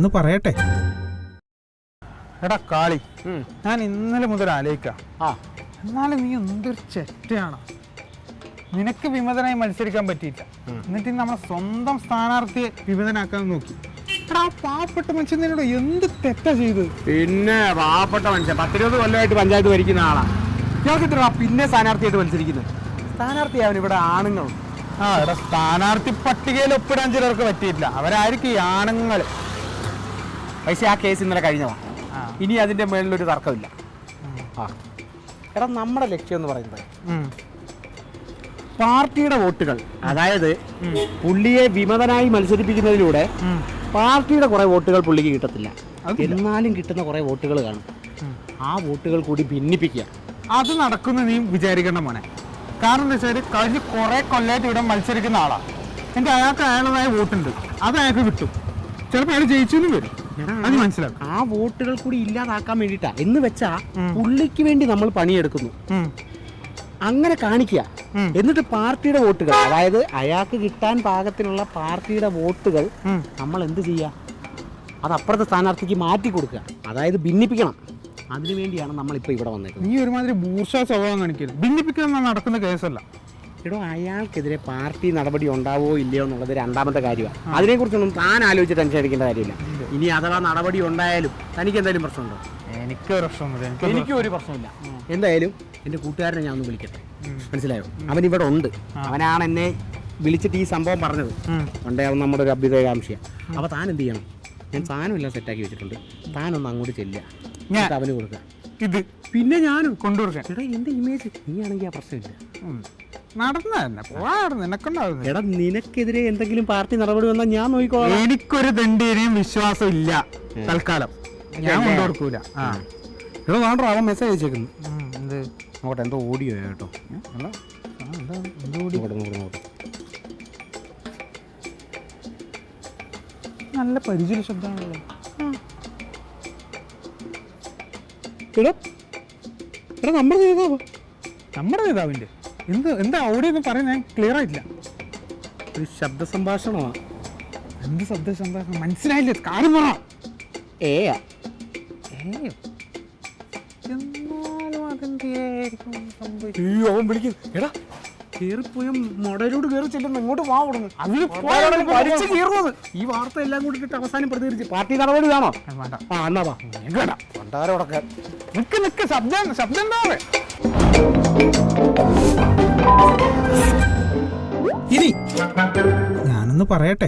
ഞാനൊന്ന് പറയട്ടെ. എടാ കാളി, ഞാൻ ഇന്നലെ മുതൽ ആലോചിക്കാം. എന്നാലും നീ എന്തൊരു ചെറ്റയാണ്. നിനക്ക് വിമതനായി മത്സരിക്കാൻ പറ്റിയില്ല, എന്നിട്ട് നമ്മളെ സ്വന്തം സ്ഥാനാർത്ഥിയെ വിമതനാക്കാൻ നോക്കി. എടാ, പാവപ്പെട്ട മനുഷ്യൻ നിന്നോട് എന്ത് തെറ്റാ ചെയ്തത്? പിന്നെ പാവപ്പെട്ട മനുഷ്യൻ 10-20 കൊല്ലമായിട്ട് പഞ്ചായത്ത് ഭരിക്കുന്ന ആളാ. ഞങ്ങൾക്ക് പിന്നെ സ്ഥാനാർത്ഥിയായിട്ട് മത്സരിക്കുന്നത്. സ്ഥാനാർത്ഥിയാവൻ ഇവിടെ ആണുങ്ങൾ. എടാ, സ്ഥാനാർത്ഥി പട്ടികയിൽ ഒപ്പിടാൻ ചിലർക്ക് പറ്റിയില്ല. അവരായിരിക്കും ഈ ആണുങ്ങൾ. പക്ഷേ ആ കേസ് ഇന്നലെ കഴിഞ്ഞതാ. ഇനി അതിന്റെ മേളിലൊരു തർക്കമില്ല. എടാ, നമ്മുടെ ലക്ഷ്യം എന്ന് പറയുന്നത് പാർട്ടിയുടെ വോട്ടുകൾ, അതായത് പുള്ളിയെ വിമതനായി മത്സരിപ്പിക്കുന്നതിലൂടെ പാർട്ടിയുടെ കുറെ വോട്ടുകൾ പുള്ളിക്ക് കിട്ടത്തില്ല, എന്നാലും കിട്ടുന്ന കുറെ വോട്ടുകൾ കാണും. ആ വോട്ടുകൾ കൂടി ഭിന്നിപ്പിക്കുക. അത് നടക്കുന്ന നീ വിചാരിക്കേണ്ട മോനെ. കാരണം എന്താ വെച്ചാൽ കഴിഞ്ഞ കുറെ കൊല്ലമായിട്ട് ഇവിടെ മത്സരിക്കുന്ന ആളാണ്. എൻ്റെ അയാൾക്ക് അയാളുടേതായ വോട്ടുണ്ട്, അത് അയാൾക്ക് കിട്ടും. ചിലപ്പോൾ അയാൾ ജയിച്ചു വരും. അത് മനസ്സിലാക്കും. ആ വോട്ടുകൾ കൂടി ഇല്ലാതാക്കാൻ വേണ്ടിയിട്ടാ. എന്ന് വെച്ചാ പുള്ളിക്ക് വേണ്ടി നമ്മൾ പണിയെടുക്കുന്നു, അങ്ങനെ കാണിക്കുക. എന്നിട്ട് പാർട്ടിയുടെ വോട്ടുകൾ, അതായത് അയാൾക്ക് കിട്ടാൻ പാകത്തിനുള്ള പാർട്ടിയുടെ വോട്ടുകൾ നമ്മൾ എന്ത് ചെയ്യുക? അത് അപ്പുറത്തെ സ്ഥാനാർത്ഥിക്ക് മാറ്റി കൊടുക്കുക, അതായത് ഭിന്നിപ്പിക്കണം. അതിനു വേണ്ടിയാണ് നമ്മളിപ്പോൾ ഇവിടെ വന്നേക്കുന്നത്. നീ ഒരുമാതിരി ബൂർഷാ സ്വഭാവം കാണിക്കരുത്. ഭിന്നിപ്പിക്കുന്ന നടക്കുന്ന കേസല്ല. എടോ, അയാൾക്കെതിരെ പാർട്ടി നടപടി ഉണ്ടാവോ ഇല്ലയോ എന്നുള്ളത് രണ്ടാമത്തെ കാര്യമാണ്. അതിനെക്കുറിച്ചൊന്നും താൻ ആലോചിച്ച് ടെൻഷൻ അടിക്കേണ്ട കാര്യമില്ല. ഇനി അഥവാ നടപടി ഉണ്ടായാലും തനിക്ക് എന്തെങ്കിലും പ്രശ്നമുണ്ടോ? എനിക്കും ഒരു പ്രശ്നമില്ല. എന്തായാലും എൻ്റെ കൂട്ടുകാരനെ ഞാൻ ഒന്ന് വിളിക്കട്ടെ, മനസ്സിലായോ? അവൻ ഇവിടെ ഉണ്ട്. അവനാണ് എന്നെ വിളിച്ചിട്ട് ഈ സംഭവം പറഞ്ഞത്. പണ്ടേ അവൻ നമ്മുടെ ഒരു അഭ്യുദയകാംക്ഷിയാണ്. അപ്പോൾ താൻ എന്ത് ചെയ്യണം? ഞാൻ സാധനമെല്ലാം സെറ്റാക്കി വെച്ചിട്ടുണ്ട്. താനൊന്ന് അങ്ങോട്ട് ചെല്ലുക, അവന് കൊടുക്കുക. ഇത് പിന്നെ ഞാനും കൊണ്ടുകൊടുക്കാൻ. എടാ, എൻ്റെ ഇമേജ് നീ ആണെങ്കിൽ ആ പ്രശ്നമില്ല. എടാ, നിനക്കെതിരെ എന്തെങ്കിലും പാർട്ടി നടപടി വന്നാൽ ഞാൻ നോക്കിക്കോളാം. എനിക്കൊരു ദണ്ഡിനെയും വിശ്വാസം ഇല്ല തൽക്കാലം. ഞാൻ കൊണ്ടുകൊടുക്കൂല. എടോ, വേണ്ടോ, അവൻ മെസ്സേജ് അയച്ചേക്കുന്നു. എന്ത് നോക്കട്ടെ, എന്തോ ഓഡിയോ കേട്ടോ. നല്ല പരിചയ ശബ്ദമാണല്ലോ. നമ്മുടെ നേതാവിന്റെ എന്താ ഓഡിയോ എന്ന് പറയാൻ ഞാൻ ക്ലിയർ ആയിട്ടില്ല. ഒരു ശബ്ദ സംഭാഷണമാണ്. എന്ത് ശബ്ദ സംഭാഷണം? മനസ്സിലായില്ലേ? കാര്യം പറ. അവൻ വിളിക്കും. എടാ, കേറിപ്പോയ മൊടയിലോട്ട് കയറി ചെല്ലുന്നു. ഇങ്ങോട്ട് വാ കൊടുന്നു. ഈ വാർത്ത എല്ലാം കൂടി ഇട്ടിട്ട് അവസാനം പ്രതികരിച്ച് പാർട്ടി നടപടി കാണോ? വേണ്ട. എന്നാ വാ. പണ്ടാരോടൊക്കെ നിക്ക് ശബ്ദം എന്താ? ഇനി ഞാനൊന്ന് പറയട്ടെ.